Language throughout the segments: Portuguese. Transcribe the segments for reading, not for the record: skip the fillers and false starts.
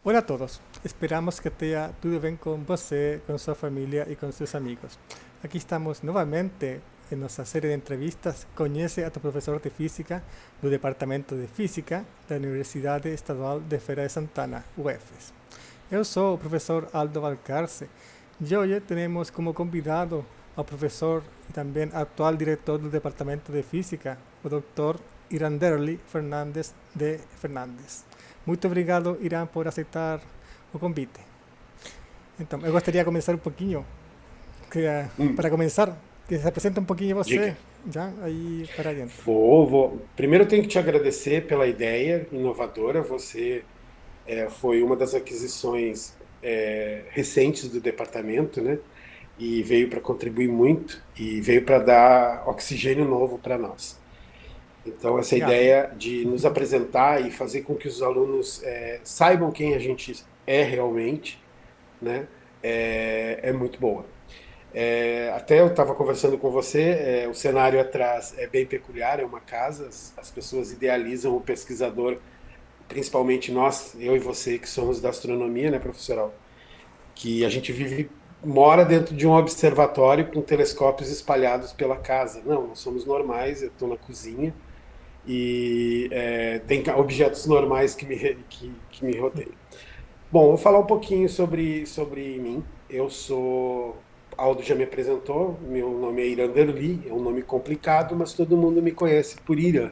Hola a todos, esperamos que tenha tudo bem com você, com sua família e com seus amigos. Aqui estamos novamente em nossa série de entrevistas. Conhece a tu professor de Física do Departamento de Física da Universidade Estadual de Feira de Santana, UFES. Eu sou o professor Aldo Valcarce e hoje temos como convidado ao professor e também atual diretor do Departamento de Física, o Dr. Iranderli Fernandes de Fernandes. Muito obrigado, Irã, por aceitar o convite. Então, eu gostaria de começar um pouquinho, para Hum, começar, que se apresente um pouquinho você, diga. já, aí para dentro. Vou. Primeiro eu tenho que te agradecer pela ideia inovadora. Você foi uma das aquisições recentes do departamento, né? E veio para contribuir muito e veio para dar oxigênio novo para nós. Então, essa Obrigado. ideia de nos apresentar e fazer com que os alunos saibam quem a gente é realmente, né? É muito boa. Até eu estava conversando com você, o cenário atrás é bem peculiar, é uma casa, as pessoas idealizam o pesquisador, principalmente nós, eu e você, que somos da astronomia, né, professoral, que a gente mora dentro de um observatório com telescópios espalhados pela casa. Não, nós somos normais, eu estou na cozinha e tem objetos normais que me rodeiam. Bom, vou falar um pouquinho sobre mim. Eu sou. Aldo já me apresentou, meu nome é Iranderli, é um nome complicado, mas todo mundo me conhece por Irã.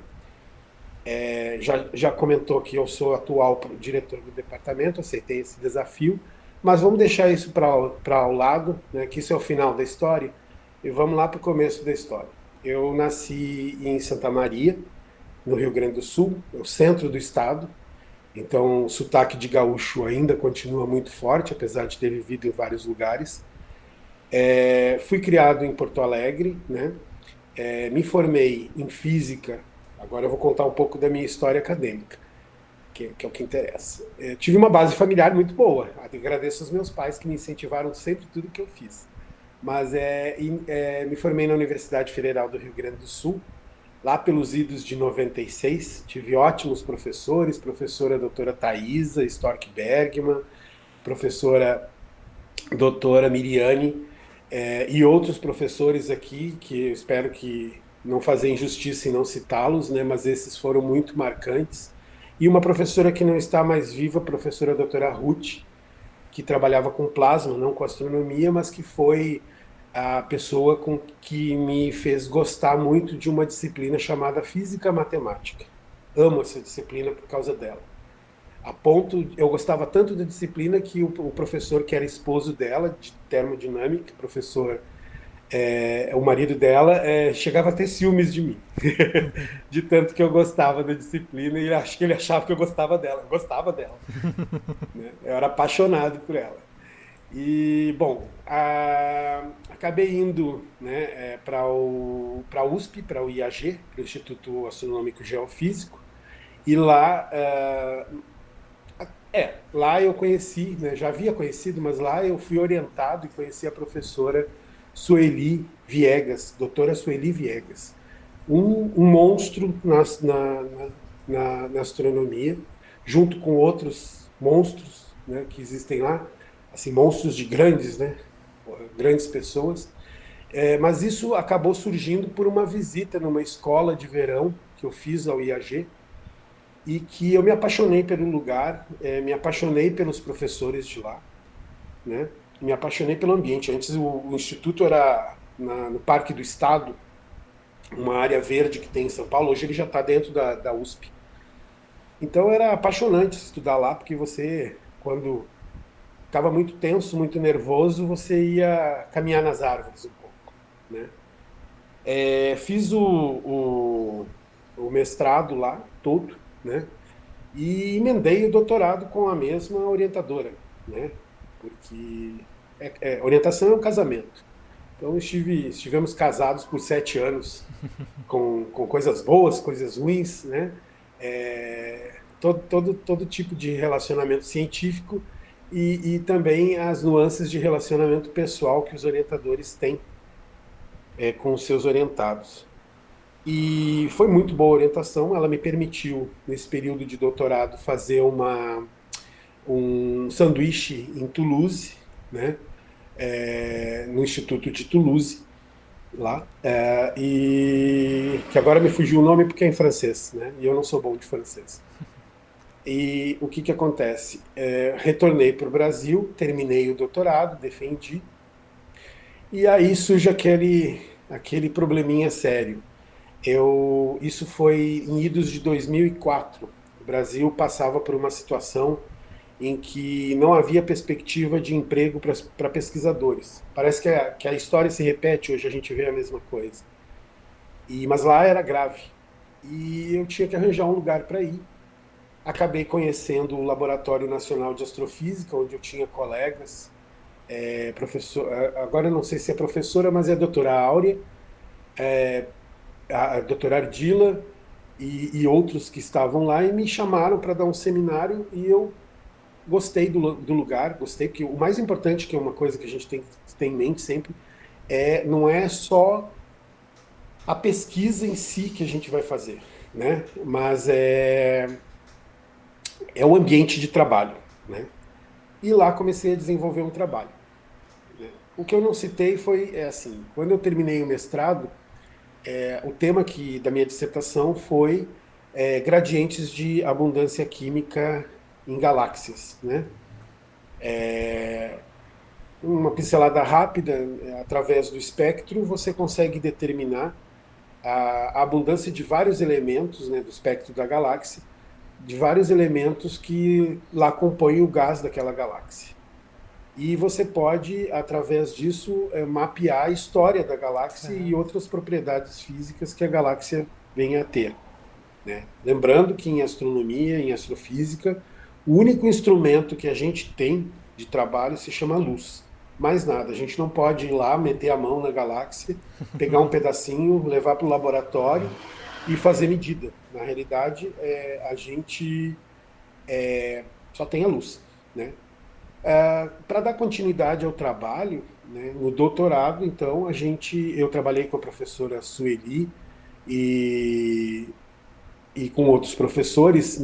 Já comentou que eu sou atual diretor do departamento, aceitei esse desafio, mas vamos deixar isso para ao lado, né, que isso é o final da história, e vamos lá para o começo da história. Eu nasci em Santa Maria, no Rio Grande do Sul, é o centro do estado. Então, o sotaque de gaúcho ainda continua muito forte, apesar de ter vivido em vários lugares. Fui criado em Porto Alegre, né? Me formei em física. Agora eu vou contar um pouco da minha história acadêmica, que é o que interessa. Tive uma base familiar muito boa. Agradeço aos meus pais que me incentivaram sempre tudo que eu fiz. Mas me formei na Universidade Federal do Rio Grande do Sul, lá pelos idos de 96, tive ótimos professores, professora doutora Thaisa Stork Bergman, professora doutora Miriane, e outros professores aqui, que eu espero que não fazer injustiça em não citá-los, né, mas esses foram muito marcantes. E uma professora que não está mais viva, a professora doutora Ruth, que trabalhava com plasma, não com astronomia, mas que foi a pessoa com que me fez gostar muito de uma disciplina chamada Física Matemática. Amo essa disciplina por causa dela. A ponto, eu gostava tanto da disciplina que o professor que era esposo dela, de termodinâmica, professor, o marido dela, chegava a ter ciúmes de mim, de tanto que eu gostava da disciplina e acho que ele achava que eu gostava dela. Eu gostava dela, né? Eu era apaixonado por ela. E, bom, acabei indo, né, para a USP, para o IAG, para o Instituto Astronômico Geofísico, e lá eu conheci, né, já havia conhecido, mas lá eu fui orientado e conheci a professora Sueli Viegas, doutora Sueli Viegas, um monstro na astronomia, junto com outros monstros, né, que existem lá, assim, monstros de grandes, né, grandes pessoas. Mas isso acabou surgindo por uma visita numa escola de verão que eu fiz ao IAG e que eu me apaixonei pelo lugar, me apaixonei pelos professores de lá, né, e me apaixonei pelo ambiente. Antes o instituto era no Parque do Estado, uma área verde que tem em São Paulo. Hoje ele já está dentro da USP. Então era apaixonante estudar lá, porque você, quando estava muito tenso, muito nervoso, você ia caminhar nas árvores um pouco, né? Fiz o mestrado lá, todo, né? E emendei o doutorado com a mesma orientadora, né? Porque orientação é um casamento. Então estivemos casados por 7 anos, com coisas boas, coisas ruins, né? Todo tipo de relacionamento científico e também as nuances de relacionamento pessoal que os orientadores têm com os seus orientados. E foi muito boa a orientação, ela me permitiu, nesse período de doutorado, fazer um sanduíche em Toulouse, né? No Instituto de Toulouse, lá, e que agora me fugiu o nome porque é em francês, né? E eu não sou bom de francês. E o que que acontece? Retornei para o Brasil, terminei o doutorado, defendi, e aí surge aquele probleminha sério. Isso foi em idos de 2004. O Brasil passava por uma situação em que não havia perspectiva de emprego para pesquisadores. Parece que a história se repete, hoje a gente vê a mesma coisa. Mas lá era grave. E eu tinha que arranjar um lugar para ir. Acabei conhecendo o Laboratório Nacional de Astrofísica, onde eu tinha colegas, professor, agora eu não sei se é professora, mas é a doutora Áurea, a doutora Ardila e outros que estavam lá e me chamaram para dar um seminário e eu gostei do lugar, gostei, porque o mais importante, que é uma coisa que a gente tem que ter em mente sempre, não é só a pesquisa em si que a gente vai fazer, né? Mas é o ambiente de trabalho, né? E lá comecei a desenvolver um trabalho, né? O que eu não citei foi, assim, quando eu terminei o mestrado, o tema da minha dissertação foi gradientes de abundância química em galáxias, né? Uma pincelada rápida, através do espectro, você consegue determinar a abundância de vários elementos, né, do espectro da galáxia, de vários elementos que lá compõem o gás daquela galáxia. E você pode, através disso, mapear a história da galáxia e Caramba. outras propriedades físicas que a galáxia venha a ter, né? Lembrando que em astronomia, em astrofísica, o único instrumento que a gente tem de trabalho se chama luz. Mais nada, a gente não pode ir lá, meter a mão na galáxia, pegar um pedacinho, levar para o laboratório e fazer medida. Na realidade, a gente só tem a luz, né? Para dar continuidade ao trabalho, né, no doutorado, então, eu trabalhei com a professora Sueli e, e com outros professores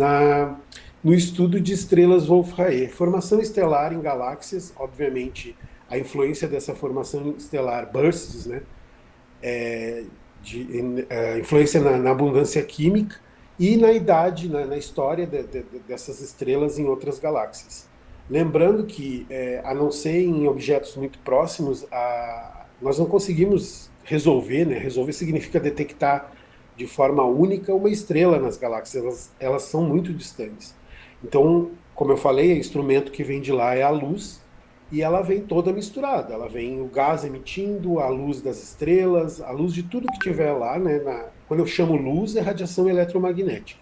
no estudo de estrelas Wolf-Rayet. Formação estelar em galáxias, obviamente, a influência dessa formação estelar, bursts, né, influência na abundância química e na idade, na história dessas estrelas em outras galáxias. Lembrando que, a não ser em objetos muito próximos, nós não conseguimos resolver, né? Resolver significa detectar de forma única uma estrela nas galáxias, elas são muito distantes. Então, como eu falei, o instrumento que vem de lá é a luz, e ela vem toda misturada. Ela vem o gás emitindo, a luz das estrelas, a luz de tudo que tiver lá, né? Quando eu chamo luz, é radiação eletromagnética.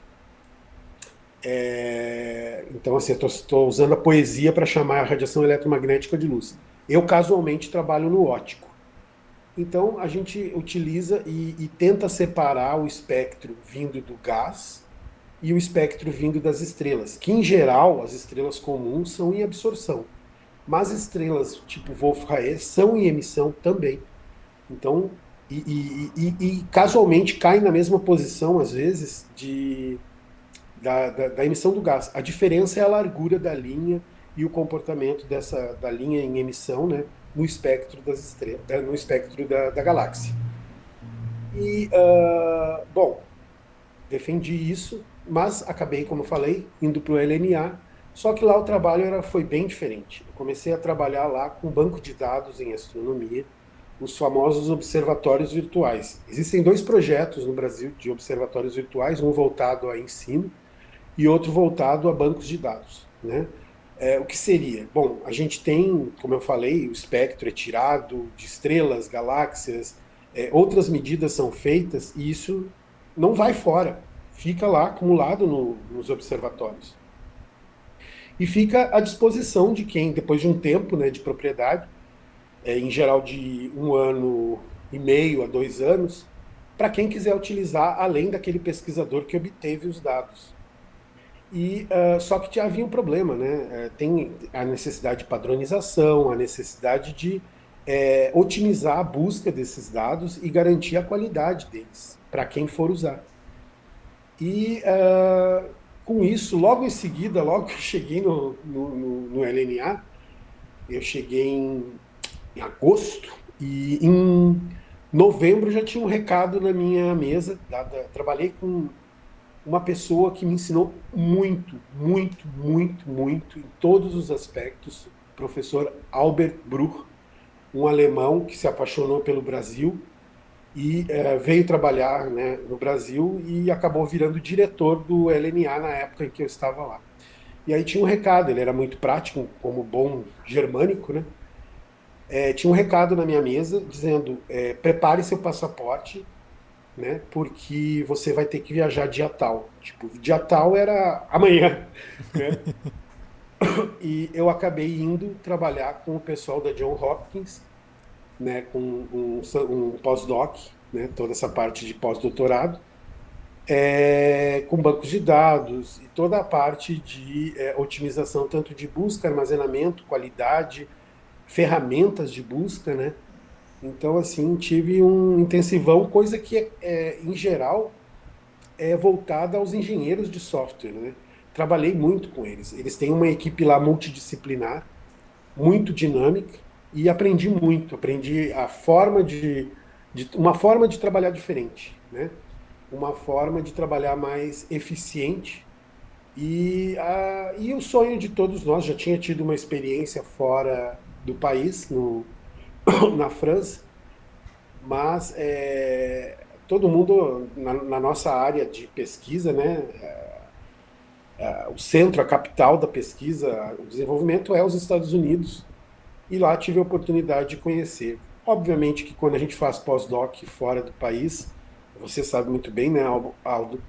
Então, assim, eu estou usando a poesia para chamar a radiação eletromagnética de luz. Eu, casualmente, trabalho no óptico. Então, a gente utiliza e tenta separar o espectro vindo do gás e o espectro vindo das estrelas, que, em geral, as estrelas comuns são em absorção. Mas estrelas tipo Wolf-Rayet são em emissão também. Então, e casualmente caem na mesma posição, às vezes, da emissão do gás. A diferença é a largura da linha e o comportamento da linha em emissão, né, no espectro das estrelas, no espectro da galáxia. Bom, defendi isso, mas acabei, como eu falei, indo para o LNA, só que lá o trabalho foi bem diferente. Eu comecei a trabalhar lá com banco de dados em astronomia, os famosos observatórios virtuais. Existem dois projetos no Brasil de observatórios virtuais, um voltado a ensino e outro voltado a bancos de dados, né? O que seria? Bom, a gente tem, como eu falei, o espectro é tirado de estrelas, galáxias, outras medidas são feitas e isso não vai fora, fica lá acumulado nos observatórios. E fica à disposição de quem, depois de um tempo, né, de propriedade, em geral de 1 ano e meio a 2 anos, para quem quiser utilizar, além daquele pesquisador que obteve os dados. Só que já havia um problema, né? Tem a necessidade de padronização, a necessidade de otimizar a busca desses dados e garantir a qualidade deles para quem for usar. E com isso, logo em seguida, logo que eu cheguei no LNA, eu cheguei em agosto, e em novembro já tinha um recado na minha mesa. Trabalhei com uma pessoa que me ensinou muito, muito, muito, muito, em todos os aspectos, o professor Albert Bruch, um alemão que se apaixonou pelo Brasil e veio trabalhar, né, no Brasil e acabou virando diretor do LNA na época em que eu estava lá. E aí tinha um recado, ele era muito prático, como bom germânico, né? Tinha um recado na minha mesa dizendo: prepare seu passaporte, né? Porque você vai ter que viajar dia tal. Tipo, dia tal era amanhã, né? E eu acabei indo trabalhar com o pessoal da John Hopkins, né? Com um pós-doc, né? Toda essa parte de pós-doutorado, com bancos de dados e toda a parte de otimização, tanto de busca, armazenamento, qualidade, ferramentas de busca, né? Então, assim, tive um intensivão, coisa que, em geral, é voltada aos engenheiros de software, né? Trabalhei muito com eles. Eles têm uma equipe lá multidisciplinar, muito dinâmica, e aprendi muito. Aprendi a forma uma forma de trabalhar diferente, né? Uma forma de trabalhar mais eficiente. E o sonho de todos nós, já tinha tido uma experiência fora do país, na França, mas todo mundo na nossa área de pesquisa, né? O centro, a capital da pesquisa, o desenvolvimento é os Estados Unidos, e lá tive a oportunidade de conhecer. Obviamente que quando a gente faz pós-doc fora do país, você sabe muito bem, né, Aldo,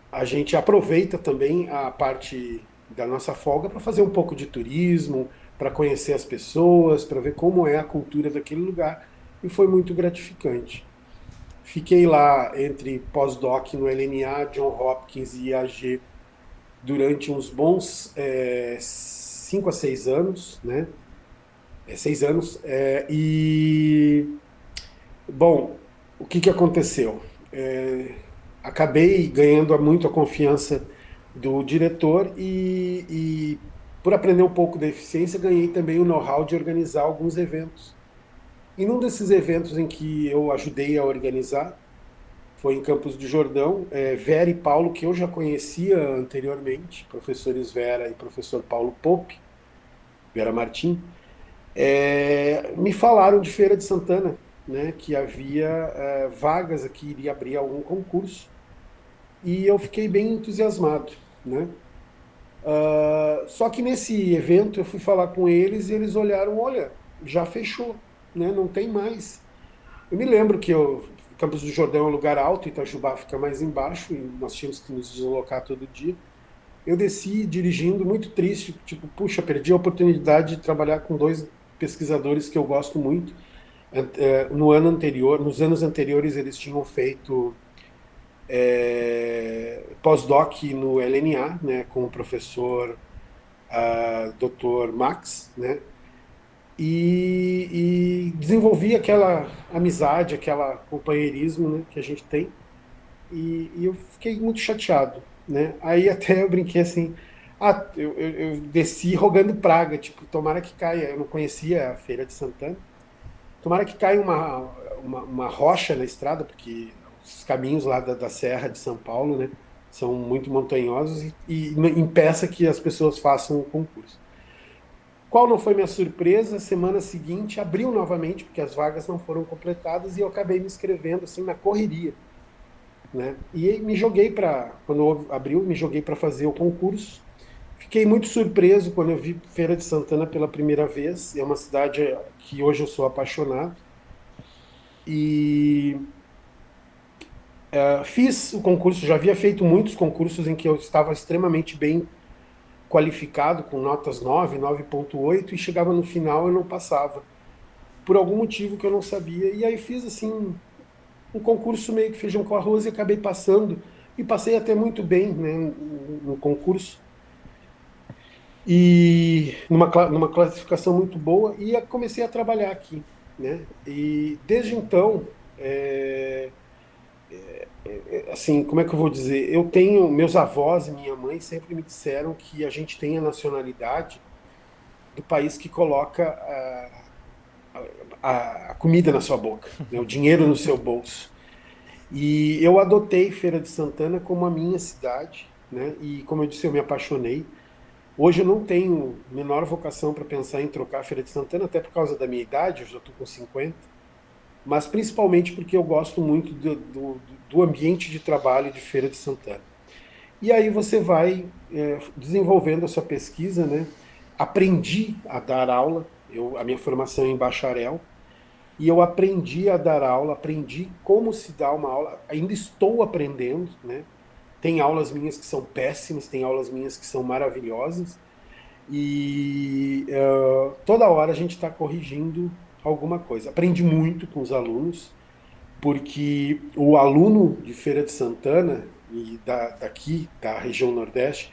a gente aproveita também a parte da nossa folga para fazer um pouco de turismo, para conhecer as pessoas, para ver como é a cultura daquele lugar. E foi muito gratificante. Fiquei lá entre pós-doc no LNA, John Hopkins e IAG durante uns bons 5 a 6 anos, né? 6 anos. Bom, o que aconteceu? Acabei ganhando muito a confiança do diretor e por aprender um pouco da eficiência, ganhei também o know-how de organizar alguns eventos. E num desses eventos em que eu ajudei a organizar, foi em Campos do Jordão, Vera e Paulo, que eu já conhecia anteriormente, professores Vera e professor Paulo Pope, Vera Martim, me falaram de Feira de Santana, né, que havia vagas aqui, iria abrir algum concurso, e eu fiquei bem entusiasmado, né? Só que nesse evento eu fui falar com eles e eles olharam: olha, já fechou, né? Não tem mais. Eu me lembro que Campos do Jordão é um lugar alto, Itajubá fica mais embaixo, e nós tínhamos que nos deslocar todo dia. Eu desci dirigindo, muito triste, tipo, puxa, perdi a oportunidade de trabalhar com dois pesquisadores que eu gosto muito. No ano anterior, nos anos anteriores, eles tinham feito pós-doc no LNA, né, com o professor Dr. Max, né, e desenvolvi aquela amizade, aquela companheirismo, né, que a gente tem, e eu fiquei muito chateado, né? Aí até eu brinquei assim: eu desci rogando praga, tipo, tomara que caia. Eu não conhecia a Feira de Santana. Tomara que caia uma rocha na estrada, porque os caminhos lá da Serra de São Paulo, né, são muito montanhosos, e impeça que as pessoas façam o concurso. Qual não foi minha surpresa? Semana seguinte abriu novamente, porque as vagas não foram completadas, e eu acabei me inscrevendo assim na correria, né? E aí quando abriu, me joguei para fazer o concurso. Fiquei muito surpreso quando eu vi Feira de Santana pela primeira vez. É uma cidade que hoje eu sou apaixonado. E fiz o concurso, já havia feito muitos concursos em que eu estava extremamente bem qualificado, com notas 9, 9,8, e chegava no final e não passava, por algum motivo que eu não sabia. E aí fiz assim um concurso meio que feijão com arroz e acabei passando. E passei até muito bem, né, no concurso. E numa classificação muito boa, e comecei a trabalhar aqui, né? E desde então assim, como é que eu vou dizer? Eu tenho, meus avós e minha mãe sempre me disseram que a gente tem a nacionalidade do país que coloca a comida na sua boca, né? O dinheiro no seu bolso. E eu adotei Feira de Santana como a minha cidade, né? E como eu disse, eu me apaixonei. Hoje eu não tenho menor vocação para pensar em trocar a Feira de Santana, até por causa da minha idade, eu já estou com 50, mas principalmente porque eu gosto muito do ambiente de trabalho de Feira de Santana. E aí você vai desenvolvendo a sua pesquisa, né? Aprendi a dar aula, a minha formação é em bacharel, e eu aprendi a dar aula, aprendi como se dá uma aula, ainda estou aprendendo, né? Tem aulas minhas que são péssimas, tem aulas minhas que são maravilhosas, e toda hora a gente está corrigindo alguma coisa. Aprendi muito com os alunos, porque o aluno de Feira de Santana e daqui, da região Nordeste,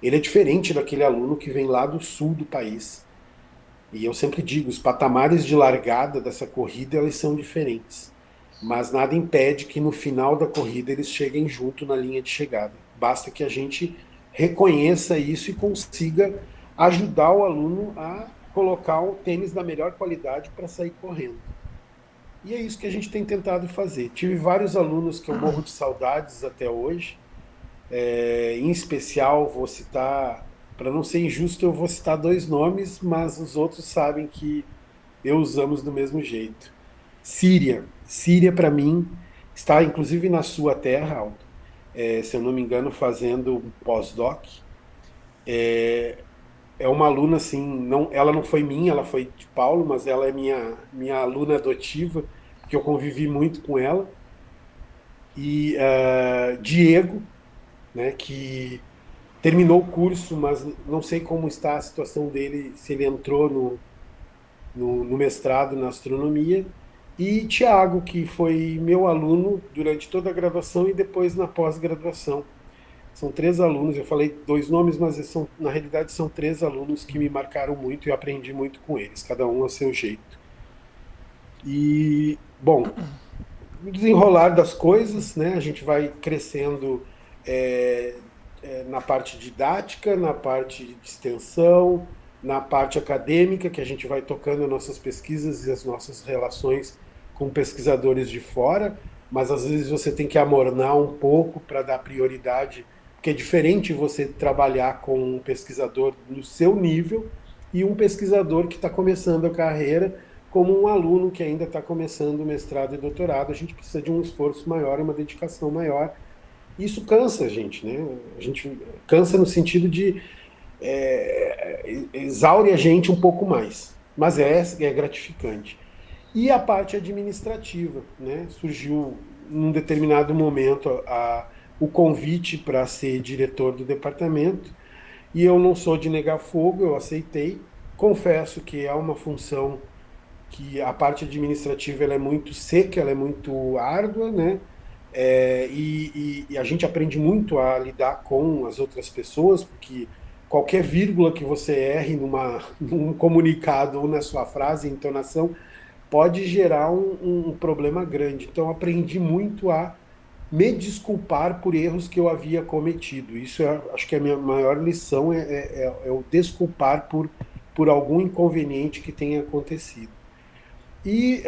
ele é diferente daquele aluno que vem lá do sul do país. E eu sempre digo, os patamares de largada dessa corrida, eles são diferentes. Mas nada impede que no final da corrida eles cheguem junto na linha de chegada. Basta que a gente reconheça isso e consiga ajudar o aluno a colocar o tênis da melhor qualidade para sair correndo. E é isso que a gente tem tentado fazer. Tive vários alunos que eu morro de saudades até hoje. Em especial, vou citar, para não ser injusto, eu vou citar dois nomes, mas os outros sabem que eu usamos do mesmo jeito. Síria. Síria, para mim, está inclusive na sua terra, Aldo. Se eu não me engano, fazendo um pós-doc. É uma aluna, assim, não, ela não foi minha, ela foi de Paulo, mas ela é minha aluna adotiva, porque eu convivi muito com ela. E Diego, né, que terminou o curso, mas não sei como está a situação dele, se ele entrou no mestrado na astronomia, e Tiago, que foi meu aluno durante toda a graduação e depois na pós-graduação. São três alunos, eu falei dois nomes, mas na realidade são três alunos que me marcaram muito e eu aprendi muito com eles, cada um ao seu jeito. E, bom, no desenrolar das coisas, né, a gente vai crescendo na parte didática, na parte de extensão, na parte acadêmica, que a gente vai tocando as nossas pesquisas e as nossas relações com pesquisadores de fora, mas às vezes você tem que amornar um pouco para dar prioridade, porque é diferente você trabalhar com um pesquisador no seu nível e um pesquisador que está começando a carreira, como um aluno que ainda está começando o mestrado e doutorado. A gente precisa de um esforço maior, uma dedicação maior. Isso cansa a gente, né? A gente cansa no sentido de exaure a gente um pouco mais, mas é gratificante. E a parte administrativa, né? Surgiu num determinado momento o convite para ser diretor do departamento, e eu não sou de negar fogo, eu aceitei. Confesso que é uma função que a parte administrativa ela é muito seca, ela é muito árdua, né? E a gente aprende muito a lidar com as outras pessoas, porque qualquer vírgula que você erre num comunicado ou na sua frase, entonação, pode gerar um problema grande. Então, aprendi muito a me desculpar por erros que eu havia cometido. Isso acho que é a minha maior lição, é o desculpar por algum inconveniente que tenha acontecido. E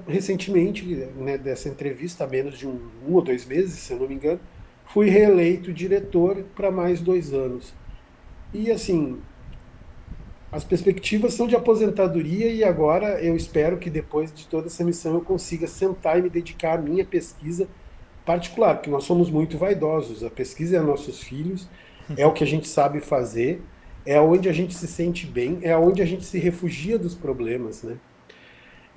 recentemente, né, dessa entrevista, há menos de um ou 2 meses, se eu não me engano, fui reeleito diretor para mais 2 anos. E assim, as perspectivas são de aposentadoria e agora eu espero que depois de toda essa missão eu consiga sentar e me dedicar à minha pesquisa particular, porque nós somos muito vaidosos. A pesquisa é nossos filhos, é o que a gente sabe fazer, é onde a gente se sente bem, é onde a gente se refugia dos problemas, né?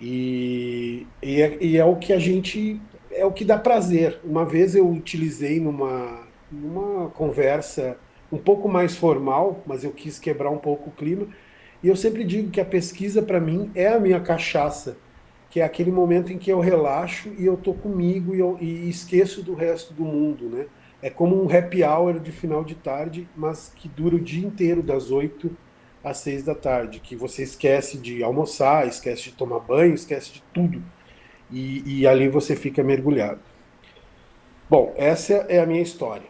E é o que a gente. É o que dá prazer. Uma vez eu utilizei numa conversa um pouco mais formal, mas eu quis quebrar um pouco o clima, e eu sempre digo que a pesquisa, para mim, é a minha cachaça, que é aquele momento em que eu relaxo e eu tô comigo e esqueço do resto do mundo, né? É como um happy hour de final de tarde, mas que dura o dia inteiro, das 8 às 6 da tarde, que você esquece de almoçar, esquece de tomar banho, esquece de tudo. e ali você fica mergulhado. Bom, essa é a minha história.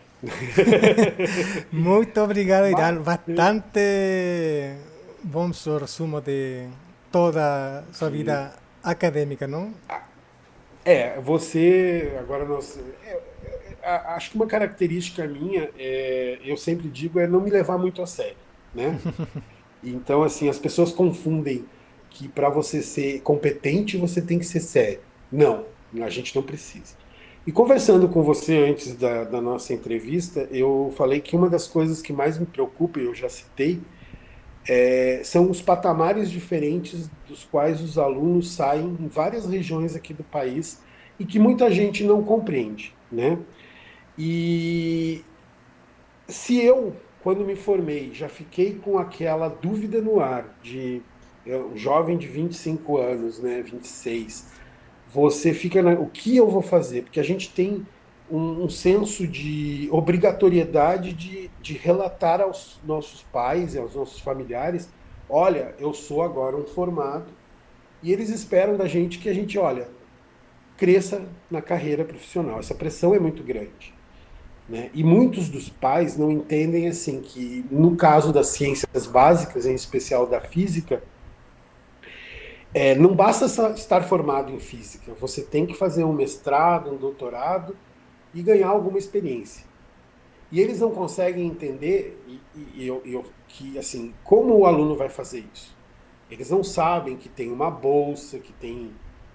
Muito obrigado, Mas, Irán. Bastante bom seu resumo de toda a sua sim. vida acadêmica, não? Você, agora acho que uma característica minha, eu sempre digo, é não me levar muito a sério, né? Então, assim, as pessoas confundem que para você ser competente, você tem que ser sério. Não, a gente não precisa. E conversando com você antes da nossa entrevista, eu falei que uma das coisas que mais me preocupa, e eu já citei, são os patamares diferentes dos quais os alunos saem em várias regiões aqui do país e que muita gente não compreende, né? E se eu, quando me formei, já fiquei com aquela dúvida no ar de um jovem de 25 anos, né, 26, você fica o que eu vou fazer? Porque a gente tem um senso de obrigatoriedade de relatar aos nossos pais e aos nossos familiares, olha, eu sou agora um formado, e eles esperam da gente que a gente, olha, cresça na carreira profissional. Essa pressão é muito grande, né? E muitos dos pais não entendem assim que, no caso das ciências básicas, em especial da física, não basta estar formado em física, você tem que fazer um mestrado, um doutorado e ganhar alguma experiência. E eles não conseguem entender que assim, como o aluno vai fazer isso? Eles não sabem que tem uma bolsa, que tem,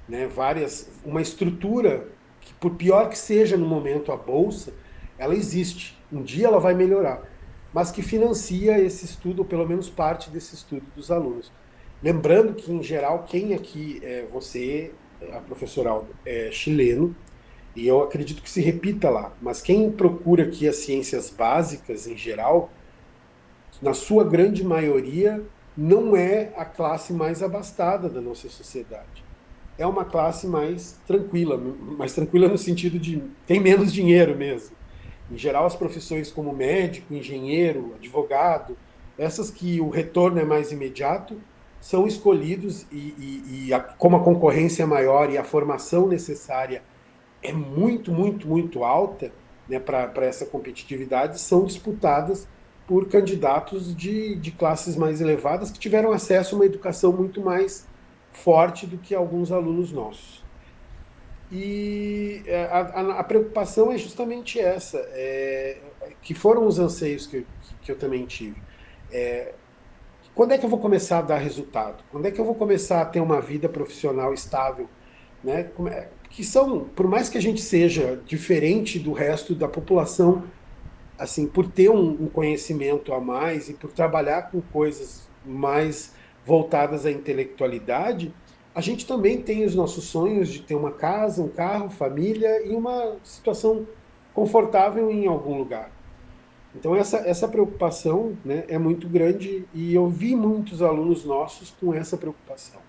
né, uma estrutura que, por pior que seja no momento a bolsa, ela existe. Um dia ela vai melhorar, mas que financia esse estudo, ou pelo menos parte desse estudo dos alunos. Lembrando que, em geral, quem aqui você, a professora Aldo, é chileno, e eu acredito que se repita lá, mas quem procura aqui as ciências básicas em geral, na sua grande maioria, não é a classe mais abastada da nossa sociedade. É uma classe mais tranquila no sentido de tem menos dinheiro mesmo. Em geral, as profissões como médico, engenheiro, advogado, essas que o retorno é mais imediato, são escolhidos como a concorrência é maior e a formação necessária é muito, muito, muito alta, né, para essa competitividade, são disputadas por candidatos de classes mais elevadas que tiveram acesso a uma educação muito mais forte do que alguns alunos nossos. E a preocupação é justamente essa, que foram os anseios que eu também tive. É, Quando é que eu vou começar a dar resultado? Quando é que eu vou começar a ter uma vida profissional estável, né? Que são, por mais que a gente seja diferente do resto da população, assim, por ter um conhecimento a mais e por trabalhar com coisas mais voltadas à intelectualidade, a gente também tem os nossos sonhos de ter uma casa, um carro, família e uma situação confortável em algum lugar. Então, essa preocupação, né, é muito grande e eu vi muitos alunos nossos com essa preocupação.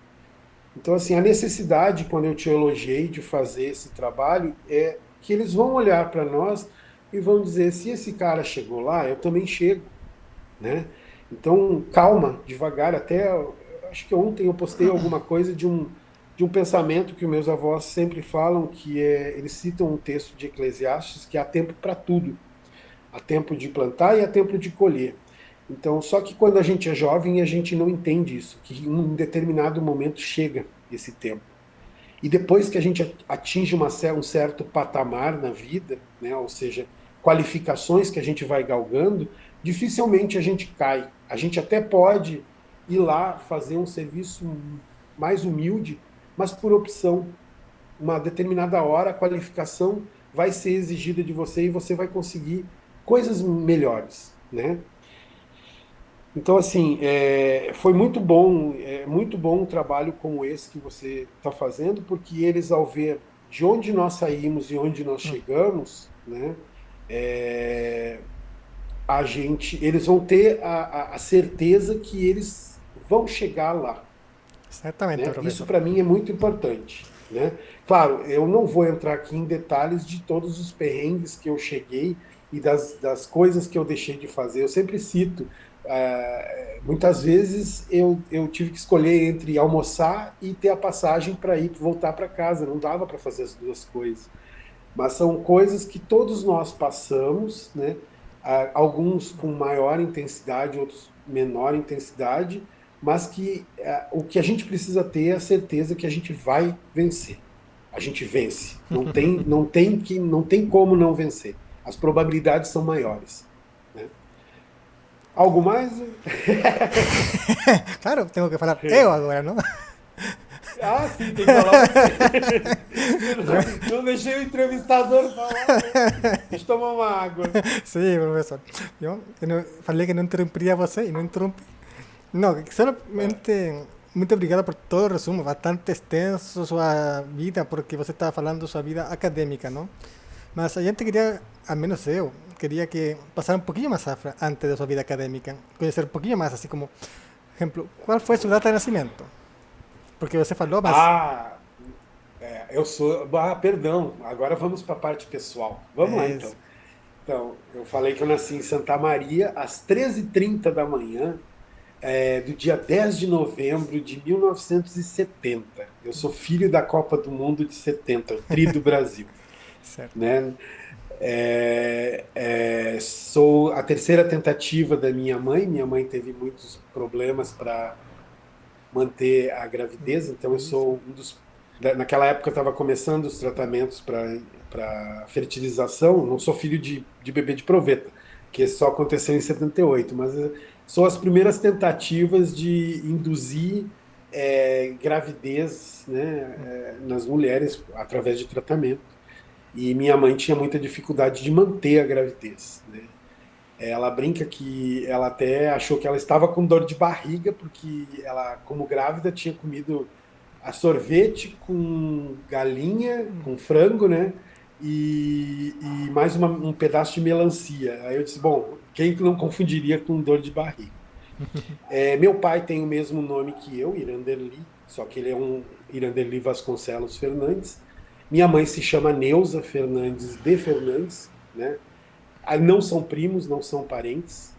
Então, assim, a necessidade, quando eu te elogiei de fazer esse trabalho, é que eles vão olhar para nós e vão dizer: se esse cara chegou lá, eu também chego, né? Então, calma, devagar. Até acho que ontem eu postei alguma coisa de um pensamento que os meus avós sempre falam, que eles citam um texto de Eclesiastes que há tempo para tudo. Há tempo de plantar e há tempo de colher. Então, só que quando a gente é jovem, a gente não entende isso, que em um determinado momento chega esse tempo. E depois que a gente atinge um certo patamar na vida, né, ou seja, qualificações que a gente vai galgando, dificilmente a gente cai. A gente até pode ir lá fazer um serviço mais humilde, mas por opção. Uma determinada hora a qualificação vai ser exigida de você e você vai conseguir coisas melhores, né? Então, assim, foi muito bom um trabalho como esse que você está fazendo, porque eles, ao ver de onde nós saímos e onde nós chegamos, né, é, eles vão ter a certeza que eles vão chegar lá, Exatamente, né? Isso professor. para mim é muito importante, né? Claro, eu não vou entrar aqui em detalhes de todos os perrengues que eu cheguei e das coisas que eu deixei de fazer. Eu sempre cito, Muitas vezes eu tive que escolher entre almoçar e ter a passagem para ir voltar para casa. Não dava para fazer as duas coisas. Mas são coisas que todos nós passamos, né? Alguns com maior intensidade, outros menor intensidade, mas que o que a gente precisa ter é a certeza que a gente vai vencer. A gente vence. Não tem como não vencer. As probabilidades são maiores, né? Algo mais? Claro, tengo que falar eu agora, não? Ah, sim, tem que falar você. Eu não deixei o entrevistador falar, né? Deixa eu tomar uma água. Sim, professor. Eu não, falei que não interromperia você e não interrompi. Não, solamente muito obrigado por todo o resumo, bastante extenso sua vida, porque você estava falando sua vida acadêmica, não? Mas a gente queria, al menos eu, queria que passara um pouquinho mais antes da sua vida acadêmica, conhecer um pouquinho mais, assim como, exemplo, qual foi sua data de nascimento? Porque você falou, mas Ah, eu sou. Ah, perdão. Agora vamos para a parte pessoal. Vamos lá, é, então. Então, eu falei que eu nasci em Santa Maria às 13h30 da manhã, do dia 10 de novembro de 1970. Eu sou filho da Copa do Mundo de 70, o Tri do Brasil, certo. né? Sou a terceira tentativa da minha mãe. Minha mãe teve muitos problemas para manter a gravidez, então eu sou um dos. Naquela época eu estava começando os tratamentos para fertilização. Não sou filho de bebê de proveta, que só aconteceu em 78, mas são as primeiras tentativas de induzir gravidez, né, nas mulheres através de tratamento. E minha mãe tinha muita dificuldade de manter a gravidez, né? Ela brinca que ela até achou que ela estava com dor de barriga, porque ela, como grávida, tinha comido a sorvete com galinha, com frango, né? E mais um pedaço de melancia. Aí eu disse, bom, quem não confundiria com dor de barriga? Meu pai tem o mesmo nome que eu, Iranderli, só que ele é um Iranderli Vasconcelos Fernandes. Minha mãe se chama Neuza Fernandes de Fernandes, né? Não são primos, não são parentes.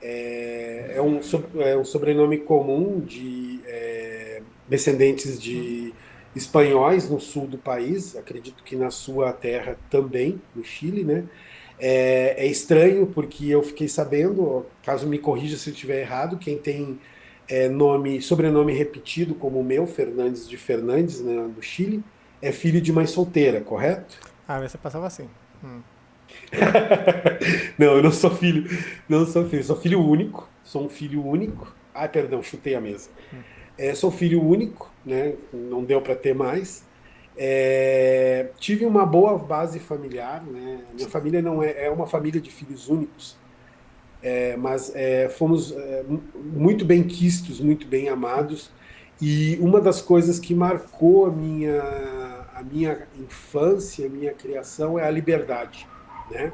É um sobrenome comum de descendentes de espanhóis no sul do país, acredito que na sua terra também, no Chile, né? É estranho porque eu fiquei sabendo, caso me corrija se eu estiver errado, quem tem sobrenome repetido como o meu, Fernandes de Fernandes, né, no Chile, é filho de mãe solteira, correto? A veces pasaba assim. Não, eu não sou filho, não sou filho, sou filho único, sou um filho único. Ah, perdão, chutei a mesa. Sou filho único, né? Não deu para ter mais. Tive uma boa base familiar, né? Minha família não é uma família de filhos únicos, mas fomos muito bem quistos, muito bem amados. E uma das coisas que marcou a minha infância, a minha criação é a liberdade, né?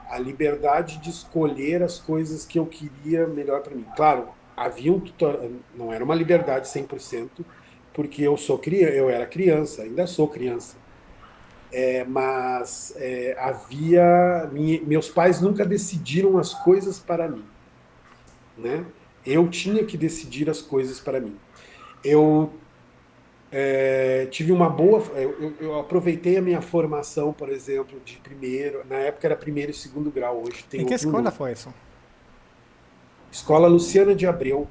A liberdade de escolher as coisas que eu queria melhor para mim. Claro, havia não era uma liberdade 100%, porque eu era criança, ainda sou criança. Mas meus pais nunca decidiram as coisas para mim, né? Eu tinha que decidir as coisas para mim. Eu tive uma boa. Eu aproveitei a minha formação, por exemplo, de primeiro. Na época era primeiro e segundo grau, hoje tem ¿En qué outro escuela nome. fue eso? Escola Luciana de Abreu,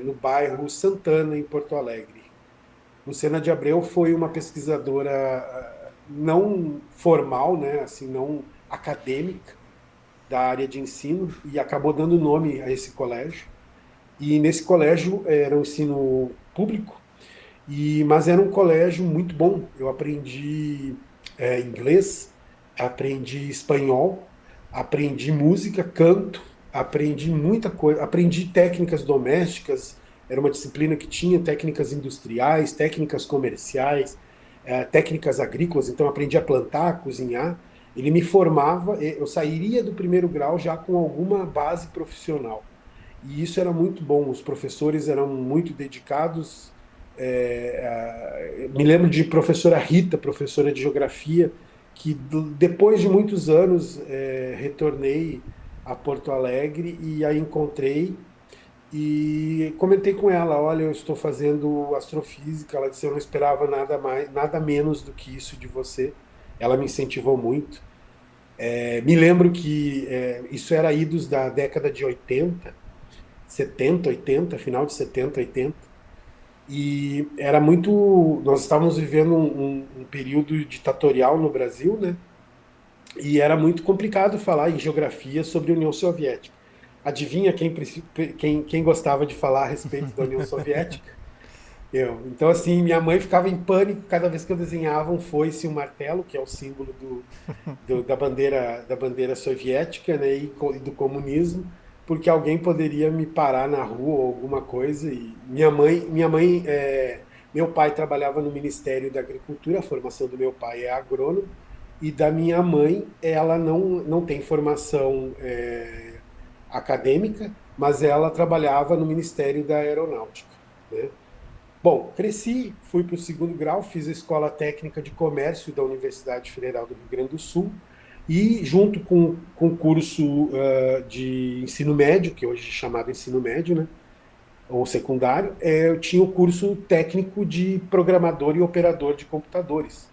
no bairro Santana, em Porto Alegre. Luciana de Abreu foi uma pesquisadora não formal, né, assim, não acadêmica da área de ensino e acabou dando nome a esse colégio. E nesse colégio era um ensino público, mas era um colégio muito bom. Eu aprendi inglês, aprendi espanhol, aprendi música, canto, aprendi muita coisa, aprendi técnicas domésticas. Era uma disciplina que tinha técnicas industriais, técnicas comerciais, técnicas agrícolas. Então aprendi a plantar, a cozinhar. Ele me formava, eu sairia do primeiro grau já com alguma base profissional. E isso era muito bom. Os professores eram muito dedicados. Me lembro de professora Rita, professora de geografia, que depois de muitos anos retornei a Porto Alegre e a encontrei e comentei com ela, olha, eu estou fazendo astrofísica. Ela disse, eu não esperava nada mais, nada menos do que isso de você. Ela me incentivou muito. Me lembro que isso era idos da década de 80, 70, 80, final de 70, 80. E era muito. Nós estávamos vivendo um período ditatorial no Brasil, né? E era muito complicado falar em geografia sobre a União Soviética. Adivinha quem gostava de falar a respeito da União Soviética? Eu. Então, assim, minha mãe ficava em pânico cada vez que eu desenhava um foice e um martelo, que é o símbolo da bandeira soviética, né, e do comunismo, porque alguém poderia me parar na rua ou alguma coisa. E meu pai trabalhava no Ministério da Agricultura, a formação do meu pai é agrônomo, e da minha mãe, ela não tem formação acadêmica, mas ela trabalhava no Ministério da Aeronáutica, né? Bom, cresci, fui para o segundo grau, fiz a Escola Técnica de Comércio da Universidade Federal do Rio Grande do Sul e, junto com o curso de ensino médio, que hoje é chamado ensino médio, né, ou secundário, eu tinha o curso técnico de programador e operador de computadores,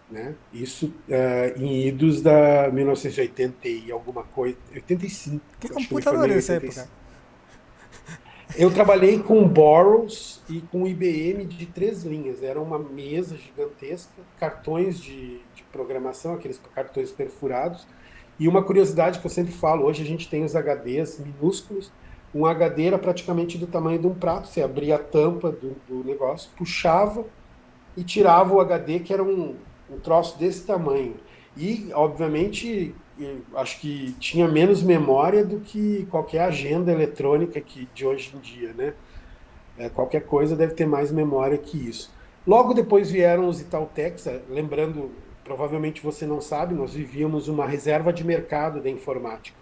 né? Isso em idos da 1980 e alguma coisa, 85, Que acho que eu me formei computador em nessa época? 85. Eu trabalhei com Burroughs e com IBM de 3 linhas. Era uma mesa gigantesca, cartões de programação, aqueles cartões perfurados. E uma curiosidade que eu sempre falo, hoje a gente tem os HDs minúsculos. Um HD era praticamente do tamanho de um prato. Você abria a tampa do negócio, puxava e tirava o HD, que era um troço desse tamanho. E, obviamente, eu acho que tinha menos memória do que qualquer agenda eletrônica de hoje em dia, né? Qualquer coisa deve ter mais memória que isso. Logo depois vieram os Itautec's, lembrando, provavelmente você não sabe, nós vivíamos uma reserva de mercado da informática,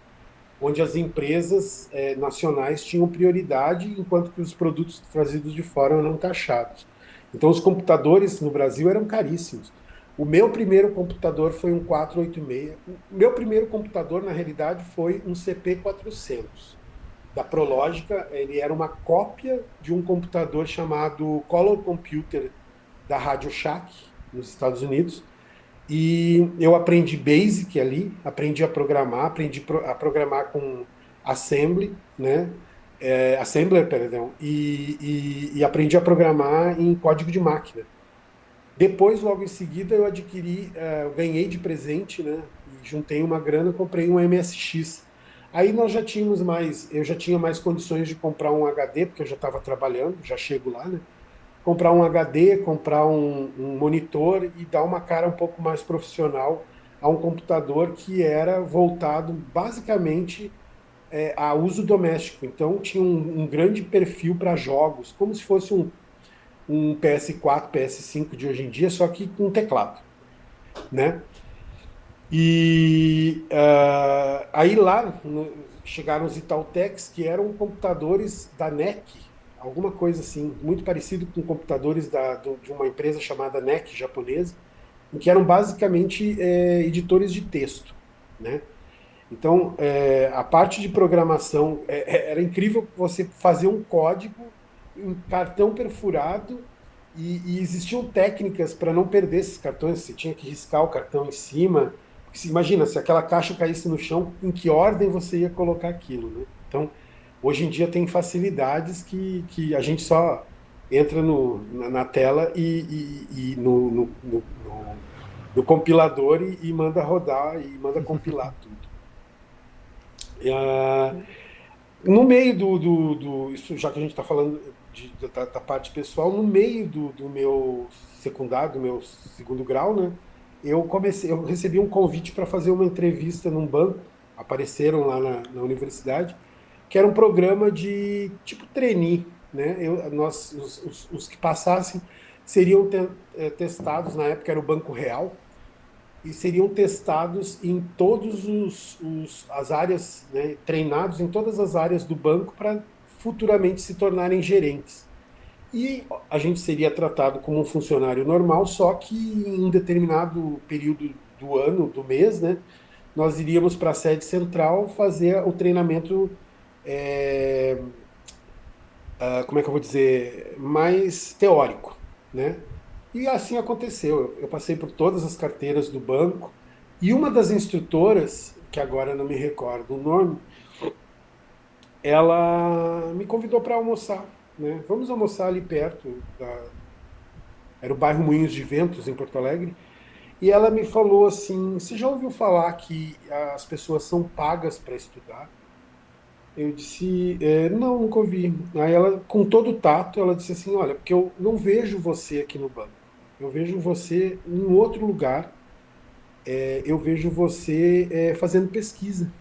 onde as empresas nacionais tinham prioridade, enquanto que os produtos trazidos de fora eram taxados. Então, os computadores no Brasil eram caríssimos. O meu primeiro computador foi um 486. O meu primeiro computador, na realidade, foi um CP400 da Prológica. Ele era uma cópia de um computador chamado Color Computer da Radio Shack, nos Estados Unidos. E eu aprendi Basic ali, aprendi a programar com Assembly, né? Assembler, perdão, e aprendi a programar em código de máquina. Depois, logo em seguida, eu ganhei de presente, né? E juntei uma grana, comprei um MSX. Aí eu já tinha mais condições de comprar um HD, porque eu já estava trabalhando, já chego lá, né? Comprar um HD, comprar um monitor e dar uma cara um pouco mais profissional a um computador que era voltado basicamente a uso doméstico. Então tinha um grande perfil para jogos, como se fosse um PS4, PS5 de hoje em dia, só que com teclado, né? E aí lá chegaram os Itautec's, que eram computadores da NEC, alguma coisa assim, muito parecido com computadores de uma empresa chamada NEC japonesa, em que eram basicamente editores de texto, né? Então, a parte de programação era incrível você fazer um código em cartão perfurado e existiam técnicas para não perder esses cartões. Você tinha que riscar o cartão em cima. Porque imagina, se aquela caixa caísse no chão, em que ordem você ia colocar aquilo, né? Então, hoje em dia tem facilidades que a gente só entra na tela e no compilador e manda rodar e manda compilar tudo. No meio isso já que a gente está falando da parte pessoal, no meio do meu secundário, do meu segundo grau, né? Eu recebi um convite para fazer uma entrevista num banco, apareceram lá na universidade, que era um programa de tipo trainee, né? Os que passassem seriam testados, na época era o Banco Real, e seriam testados em todas as áreas, né, treinados em todas as áreas do banco para futuramente se tornarem gerentes. E a gente seria tratado como um funcionário normal, só que em um determinado período do ano, do mês, né, nós iríamos para a sede central fazer o treinamento, é, como é que eu vou dizer, mais teórico, né? E assim aconteceu. Eu passei por todas as carteiras do banco e uma das instrutoras, que agora não me recordo o nome, ela me convidou para almoçar, né? Vamos almoçar ali perto era o bairro Moinhos de Ventos, em Porto Alegre. E ela me falou assim: você já ouviu falar que as pessoas são pagas para estudar? Eu disse: não, nunca ouvi. Aí ela, com todo o tato, ela disse assim: olha, porque eu não vejo você aqui no banco. Eu vejo você em outro lugar. Eu vejo você fazendo pesquisa.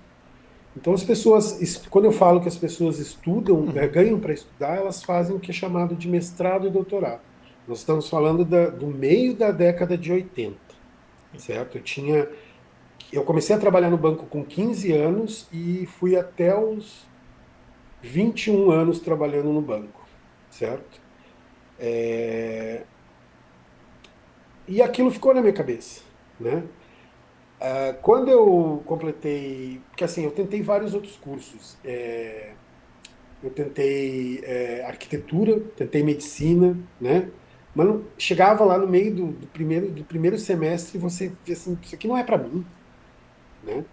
Então as pessoas, quando eu falo que as pessoas estudam, Uhum. ganham para estudar, elas fazem o que é chamado de mestrado e doutorado. Nós estamos falando do meio da década de 80, certo? Eu comecei a trabalhar no banco com 15 anos e fui até os 21 anos trabalhando no banco, certo? E aquilo ficou na minha cabeça, né? Quando eu completei, porque assim, eu tentei vários outros cursos. Eu tentei arquitetura, tentei medicina, né? Mas chegava lá no meio do primeiro semestre e você via assim, isso aqui não é para mim, né?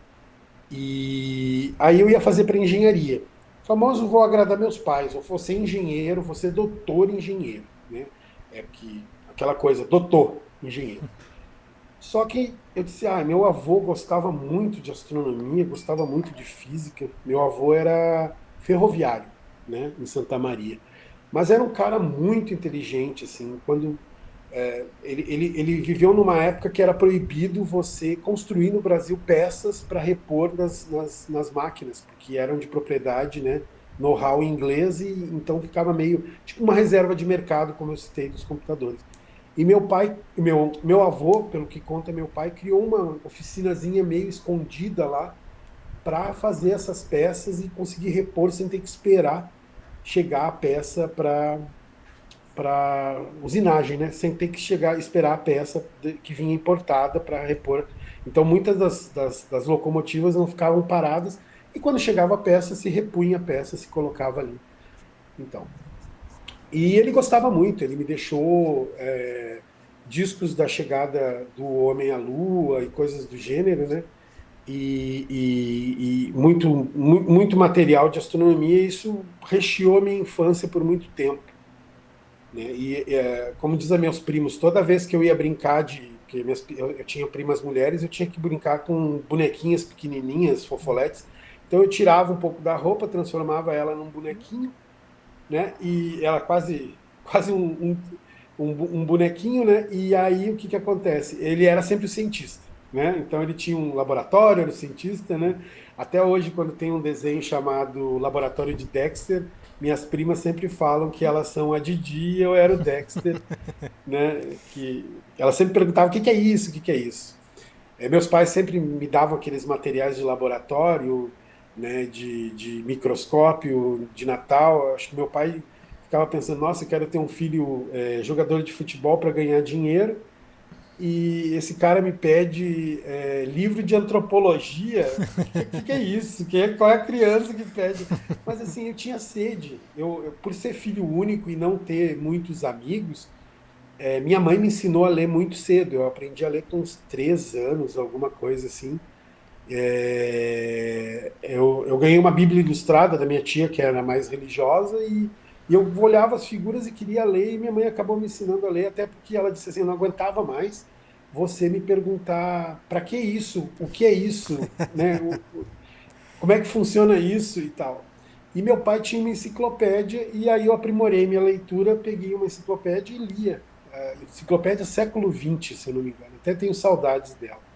E aí eu ia fazer para engenharia. O famoso vou agradar meus pais, eu vou ser engenheiro, vou ser doutor engenheiro, né? É que aquela coisa, doutor engenheiro. Só que eu disse, meu avô gostava muito de astronomia, gostava muito de física. Meu avô era ferroviário, né, em Santa Maria. Mas era um cara muito inteligente, assim, quando ele viveu numa época que era proibido você construir no Brasil peças para repor nas máquinas, porque eram de propriedade, né, know-how inglês, e então ficava meio tipo uma reserva de mercado, como eu citei, dos computadores. E meu pai, meu avô, pelo que conta meu pai, criou uma oficinazinha meio escondida lá para fazer essas peças e conseguir repor sem ter que esperar chegar a peça para usinagem, né? Sem ter que chegar esperar a peça que vinha importada para repor. Então muitas das locomotivas não ficavam paradas e quando chegava a peça se repunha a peça, se colocava ali. Então, e ele gostava muito, ele me deixou discos da chegada do homem à Lua e coisas do gênero, né? E muito material de astronomia, e isso recheou a minha infância por muito tempo, né? Como dizem meus primos, toda vez que eu ia brincar que eu tinha primas mulheres, eu tinha que brincar com bonequinhas pequenininhas, fofoletes. Então eu tirava um pouco da roupa, transformava ela num bonequinho, né? E ela quase um bonequinho, né? E aí o que que acontece? Ele era sempre o cientista, né? Então ele tinha um laboratório, era o cientista, né? Até hoje, quando tem um desenho chamado Laboratório de Dexter, minhas primas sempre falam que elas são a Didi e eu era o Dexter, né? Que elas sempre perguntavam o que que é isso, o que que é isso. Meus pais sempre me davam aqueles materiais de laboratório, né, de microscópio, de Natal. Acho que meu pai ficava pensando, nossa, eu quero ter um filho jogador de futebol para ganhar dinheiro, e esse cara me pede livro de antropologia. Que é isso? Qual é a criança que pede? Mas assim, eu tinha sede. Por ser filho único e não ter muitos amigos, minha mãe me ensinou a ler muito cedo. Eu aprendi a ler com uns 3 anos, alguma coisa assim. Eu ganhei uma Bíblia ilustrada da minha tia, que era mais religiosa, e eu olhava as figuras e queria ler, e minha mãe acabou me ensinando a ler, até porque ela disse assim: eu não aguentava mais você me perguntar para que isso, o que é isso, né? Como é que funciona isso e tal. E meu pai tinha uma enciclopédia, e aí eu aprimorei minha leitura, peguei uma enciclopédia e lia. Enciclopédia século XX, se eu não me engano. Até tenho saudades dela.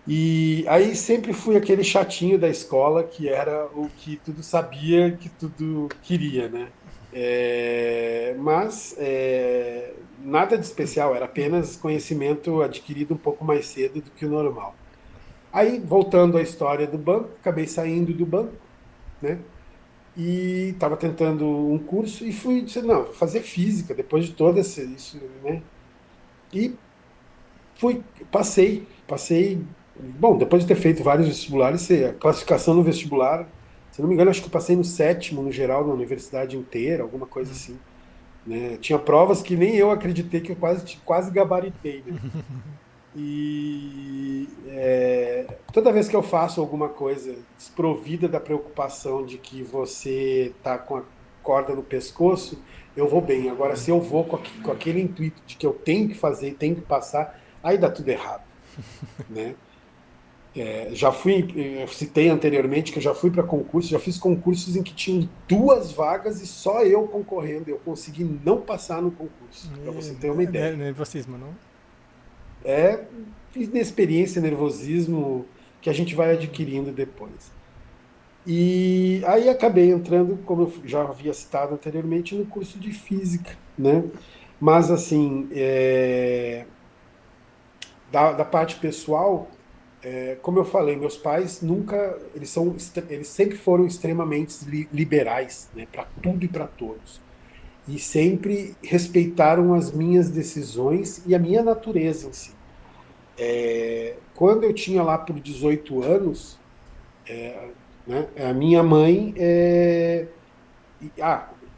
E aí sempre fui aquele chatinho da escola que era o que tudo sabia, que tudo queria, né? Mas nada de especial, era apenas conhecimento adquirido um pouco mais cedo do que o normal. Aí, voltando à história do banco, acabei saindo do banco, né? E estava tentando um curso e fui dizer, não, vou fazer física, depois de todo isso, né? E passei Bom, depois de ter feito vários vestibulares, a classificação no vestibular, se não me engano, acho que eu passei no sétimo no geral, na universidade inteira, alguma coisa assim, né? Tinha provas que nem eu acreditei que eu quase gabaritei, né? E toda vez que eu faço alguma coisa desprovida da preocupação de que você tá com a corda no pescoço, eu vou bem. Agora, se eu vou com aquele intuito de que eu tenho que fazer, tenho que passar, aí dá tudo errado, né? Já fui, eu citei anteriormente que eu já fui para concursos, já fiz concursos em que tinham duas vagas e só eu concorrendo. Eu consegui não passar no concurso, para você ter uma ideia. Nervosismo, não? É inexperiência, nervosismo que a gente vai adquirindo depois. E aí acabei entrando, como eu já havia citado anteriormente, no curso de física, né? Mas assim, da parte pessoal, como eu falei, meus pais nunca, eles sempre foram extremamente liberais, né? Para tudo e para todos. E sempre respeitaram as minhas decisões e a minha natureza em si. Quando eu tinha lá por 18 anos, né, a minha mãe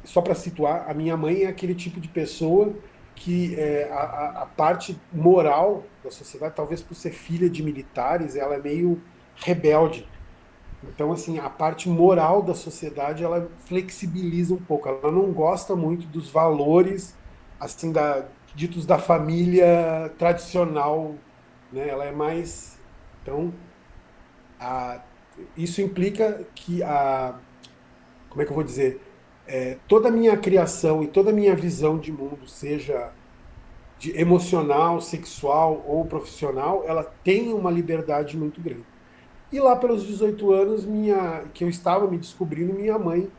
só para situar, a minha mãe é aquele tipo de pessoa que a parte moral da sociedade, talvez por ser filha de militares, ela é meio rebelde. Então, assim, a parte moral da sociedade, ela flexibiliza um pouco. Ela não gosta muito dos valores, assim, ditos da família tradicional, né? Ela é mais... Então, a, isso implica que como é que eu vou dizer? Toda a minha criação e toda a minha visão de mundo, seja de emocional, sexual ou profissional, ela tem uma liberdade muito grande. E lá pelos 18 anos, que eu estava me descobrindo, minha mãe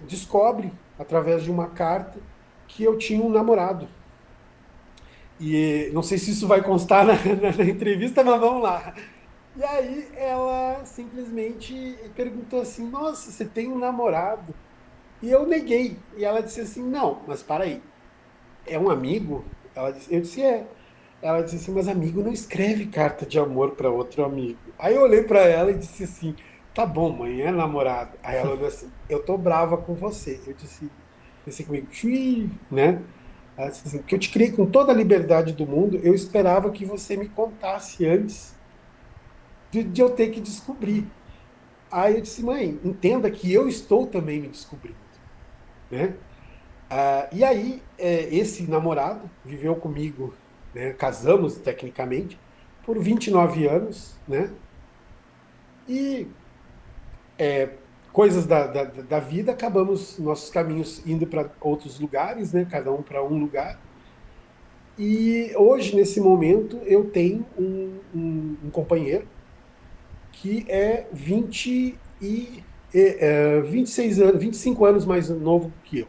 descobre, através de uma carta, que eu tinha um namorado. E não sei se isso vai constar na entrevista, mas vamos lá. E aí ela simplesmente perguntou assim: Nossa, você tem um namorado? E eu neguei. E ela disse assim: Não, mas para aí, é um amigo? Eu disse: É. Ela disse assim: Mas amigo não escreve carta de amor para outro amigo. Aí eu olhei para ela e disse assim: Tá bom, mãe, é namorado. Aí ela olhou assim: Eu tô brava com você. Eu disse comigo: Chui, né? Ela disse assim: Que eu te criei com toda a liberdade do mundo, eu esperava que você me contasse antes de eu ter que descobrir. Aí eu disse: Mãe, entenda que eu estou também me descobrindo, né? E aí, esse namorado viveu comigo, né, casamos tecnicamente, por 29 anos, né? E coisas da vida, acabamos nossos caminhos indo para outros lugares, né? Cada um para um lugar. E hoje, nesse momento, eu tenho um companheiro que é 26 anos, 25 anos mais novo que eu.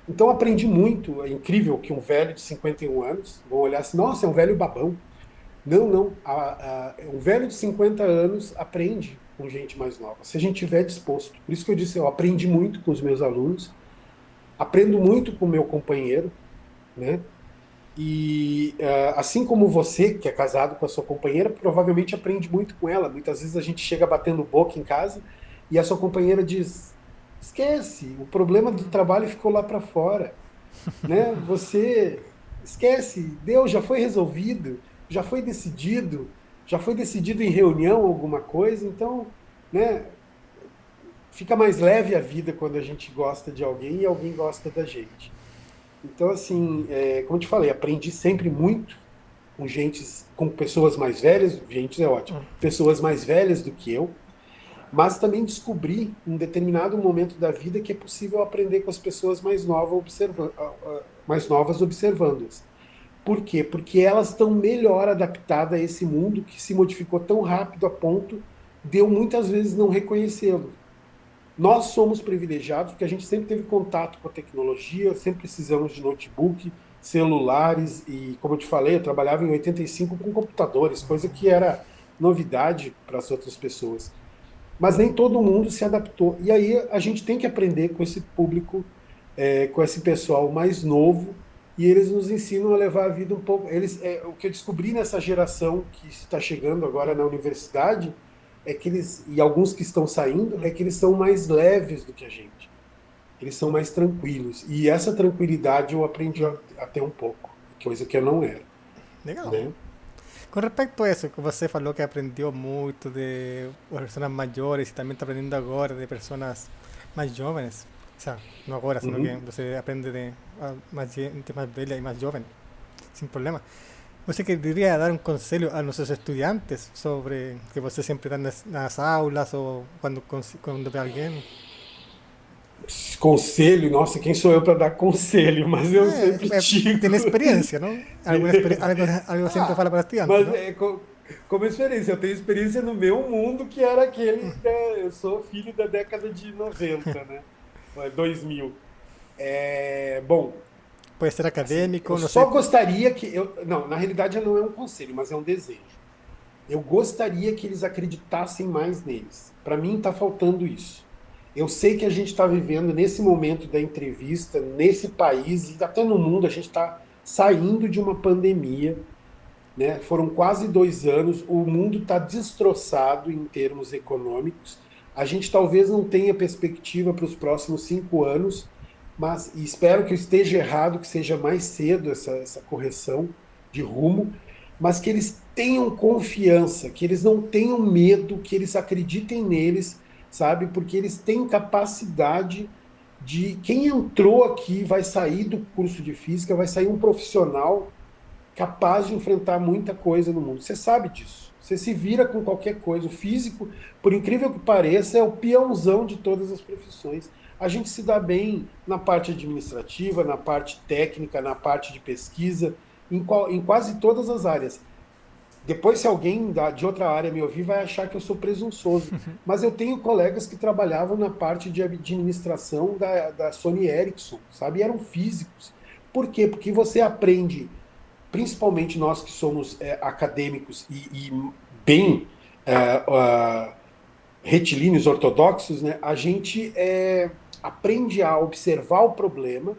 Então aprendi muito, é incrível que um velho de 51 anos, vão olhar assim, nossa, é um velho babão. Não, não, um velho de 50 anos aprende com gente mais nova, se a gente estiver disposto. Por isso que eu disse, eu aprendi muito com os meus alunos, aprendo muito com o meu companheiro, né? E assim como você, que é casado com a sua companheira, provavelmente aprende muito com ela. Muitas vezes a gente chega batendo boca em casa e a sua companheira diz: esquece, o problema do trabalho ficou lá para fora, né? Você esquece, Deus já foi resolvido, já foi decidido em reunião alguma coisa, então, né? Fica mais leve a vida quando a gente gosta de alguém e alguém gosta da gente. Então, assim, como eu te falei, aprendi sempre muito com pessoas mais velhas, gente é ótimo, pessoas mais velhas do que eu, mas também descobri em determinado momento da vida que é possível aprender com as pessoas mais novas observando-as. Por quê? Porque elas estão melhor adaptadas a esse mundo que se modificou tão rápido a ponto de eu muitas vezes não reconhecê-lo. Nós somos privilegiados porque a gente sempre teve contato com a tecnologia, sempre precisamos de notebook, celulares e, como eu te falei, eu trabalhava em 85 com computadores, coisa que era novidade para as outras pessoas. Mas nem todo mundo se adaptou. E aí a gente tem que aprender com esse público, com esse pessoal mais novo, e eles nos ensinam a levar a vida um pouco. O que eu descobri nessa geração que está chegando agora na universidade é que eles, e alguns que estão saindo, é que eles são mais leves do que a gente. Eles são mais tranquilos. E essa tranquilidade eu aprendi a ter um pouco, coisa que eu não era, Legal. né? Com respecto a isso, que você falou que aprendeu muito de pessoas maiores e também está aprendendo agora de pessoas mais jovens. O sea, não agora, sino que Uhum. você aprende de mais gente mais velha e mais jovem, sem problema. Você queria dar um conselho a nossos estudantes sobre que você sempre dá nas aulas ou quando vê alguém? Conselho, nossa, quem sou eu para dar conselho? Mas eu sempre digo. Tem experiência, não? Algo sempre Ah, fala para estudiante, mas não? como experiência, eu tenho experiência no meu mundo que era aquele, né, eu sou filho da década de 90, né? 2000. Bom, Pode ser assim, eu acadêmico, não só sei. gostaria que não, na realidade não é um conselho, mas é um desejo. Eu gostaria que eles acreditassem mais neles. Para mim está faltando isso. Eu sei que a gente está vivendo nesse momento da entrevista, nesse país e até no mundo, a gente está saindo de uma pandemia, né? Foram quase 2 anos, o mundo está destroçado em termos econômicos. A gente talvez não tenha perspectiva para os próximos 5 anos, mas e espero que eu esteja errado, que seja mais cedo essa correção de rumo, mas que eles tenham confiança, que eles não tenham medo, que eles acreditem neles, sabe? Porque eles têm capacidade de. Quem entrou aqui vai sair do curso de física, vai sair um profissional capaz de enfrentar muita coisa no mundo. Você sabe disso. Você se vira com qualquer coisa. O físico, por incrível que pareça, é o peãozão de todas as profissões. A gente se dá bem na parte administrativa, na parte técnica, na parte de pesquisa, em quase todas as áreas. Depois, se alguém de outra área me ouvir, vai achar que eu sou presunçoso. Mas eu tenho colegas que trabalhavam na parte de administração da Sony Ericsson, sabe? E eram físicos. Por quê? Porque você aprende, principalmente nós que somos acadêmicos e bem retilíneos ortodoxos, né, a gente aprende a observar o problema,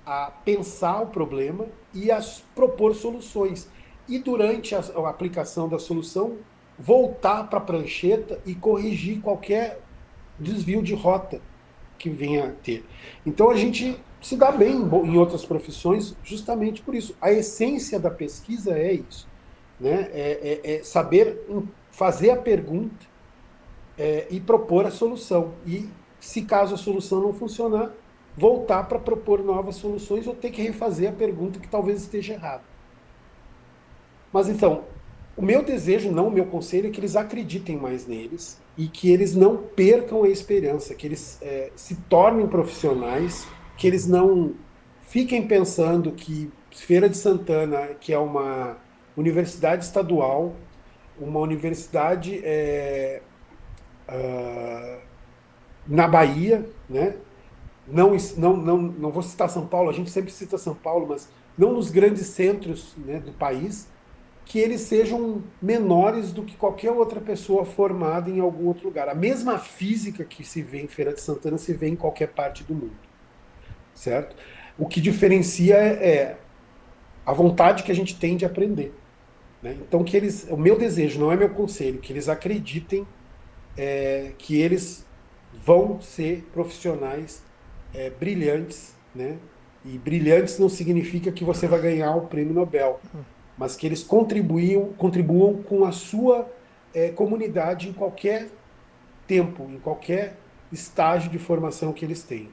a pensar o problema e a propor soluções. E durante a aplicação da solução, voltar para a prancheta e corrigir qualquer desvio de rota que venha a ter. Então a gente se dá bem em outras profissões justamente por isso. A essência da pesquisa é isso, né? É saber fazer a pergunta e propor a solução. E se caso a solução não funcionar, voltar para propor novas soluções ou ter que refazer a pergunta que talvez esteja errada. Mas então, o meu desejo, não o meu conselho, é que eles acreditem mais neles e que eles não percam a esperança, que eles se tornem profissionais, que eles não fiquem pensando que Feira de Santana, que é uma universidade estadual, uma universidade na Bahia, né? Não vou citar São Paulo, a gente sempre cita São Paulo, mas não nos grandes centros, né, do país, que eles sejam menores do que qualquer outra pessoa formada em algum outro lugar. A mesma física que se vê em Feira de Santana se vê em qualquer parte do mundo, certo? O que diferencia é a vontade que a gente tem de aprender, né? Então o meu desejo não é meu conselho, que eles acreditem que eles vão ser profissionais brilhantes, né? E brilhantes não significa que você vai ganhar o prêmio Nobel, mas que eles contribuam com a sua comunidade em qualquer tempo, em qualquer estágio de formação que eles tenham.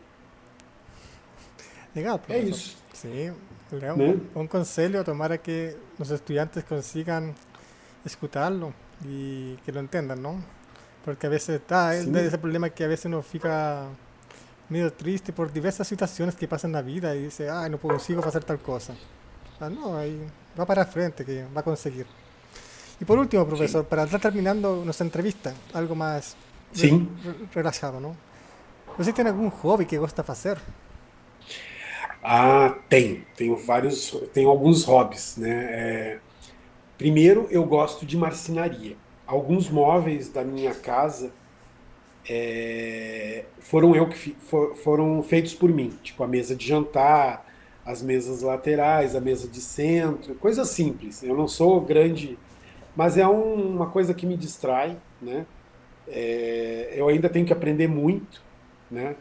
Legal, É profesor. isso, Sí, legal. né? Un consejo, tomara que los estudiantes consigan escucharlo y que lo entiendan, ¿no? Porque a veces está ese Sim, problema que a veces uno fica medio triste por diversas situaciones que pasan en la vida y dice, ay, no consigo hacer tal cosa. Ah, no, ahí va para frente, que va a conseguir. Y por último, profesor, sim, para estar terminando nuestra entrevista, algo más sim. relajado, ¿no? ¿Usted tiene algún hobby que gusta hacer? Ah, tenho alguns hobbies, né? Primeiro, eu gosto de marcenaria. Alguns móveis da minha casa foram feitos por mim, tipo a mesa de jantar, as mesas laterais, a mesa de centro, coisa simples. Eu não sou grande, mas é uma coisa que me distrai, né? Eu ainda tenho que aprender muito, né?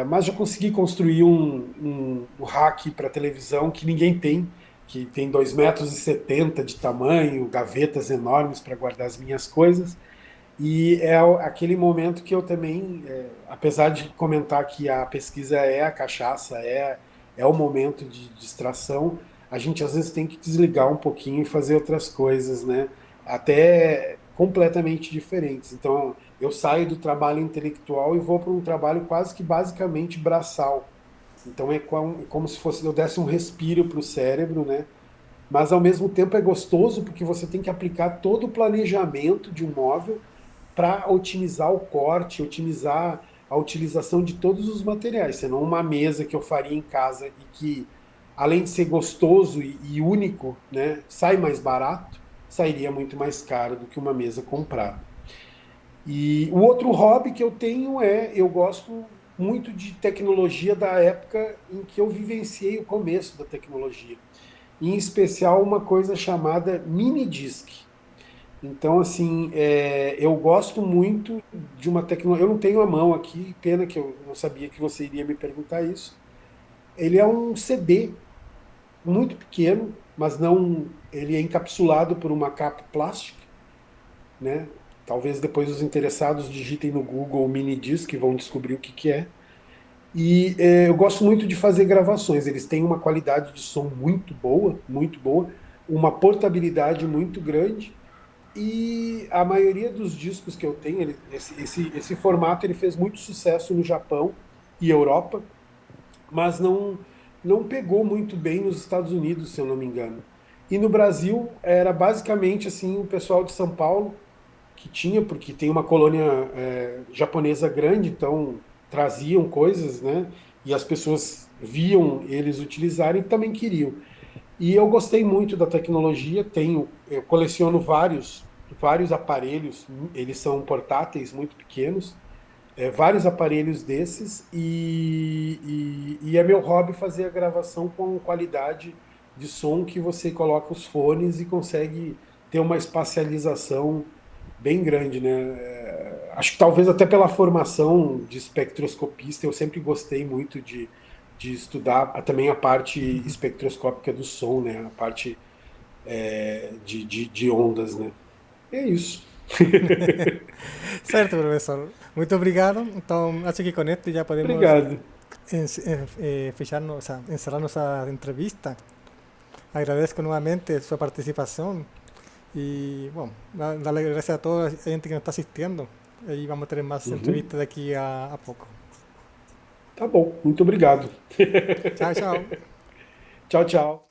Mas já consegui construir um rack para televisão que ninguém tem, que tem 2,70 m de tamanho, gavetas enormes para guardar as minhas coisas. E é aquele momento que eu também, apesar de comentar que a pesquisa é a cachaça, é o momento de distração, a gente às vezes tem que desligar um pouquinho e fazer outras coisas, né? Até completamente diferentes. Então, eu saio do trabalho intelectual e vou para um trabalho quase que basicamente braçal. Então, é como se fosse eu desse um respiro para o cérebro, né? Mas ao mesmo tempo é gostoso porque você tem que aplicar todo o planejamento de um móvel para otimizar o corte, otimizar a utilização de todos os materiais, senão uma mesa que eu faria em casa e que, além de ser gostoso e único, né, sai mais barato, sairia muito mais caro do que uma mesa comprada. E o outro hobby que eu tenho eu gosto muito de tecnologia da época em que eu vivenciei o começo da tecnologia. Em especial uma coisa chamada mini disc. Então, assim, eu gosto muito de uma tecnologia. Eu não tenho a mão aqui, pena que eu não sabia que você iria me perguntar isso. Ele é um CD muito pequeno, mas não. Ele é encapsulado por uma capa plástica, né? Talvez depois os interessados digitem no Google mini disc e vão descobrir o que que é. E eu gosto muito de fazer gravações. Eles têm uma qualidade de som muito boa, uma portabilidade muito grande. E a maioria dos discos que eu tenho, esse formato ele fez muito sucesso no Japão e Europa, mas não pegou muito bem nos Estados Unidos, se eu não me engano. E no Brasil era basicamente assim o pessoal de São Paulo que tinha, porque tem uma colônia japonesa grande, então traziam coisas, né? E as pessoas viam eles utilizarem e também queriam. E eu gostei muito da tecnologia, eu coleciono vários aparelhos, eles são portáteis muito pequenos, vários aparelhos desses, e é meu hobby fazer a gravação com qualidade de som que você coloca os fones e consegue ter uma espacialização bem grande, né? Acho que talvez até pela formação de espectroscopista, eu sempre gostei muito de estudar também a parte espectroscópica do som, né? A parte de ondas, né? É isso. Certo, profesor. Muito obrigado. Então, acho que com esto ya podemos Obrigado. fecharnos, o sea, encerrar nuestra entrevista. Agradezco nuevamente su participación y, bueno, darle gracias a toda la gente que nos está asistiendo. Y vamos a tener más Uhum. entrevistas de aquí a poco. Tá bom, muito obrigado. Chao, chao. Tchau, tchau.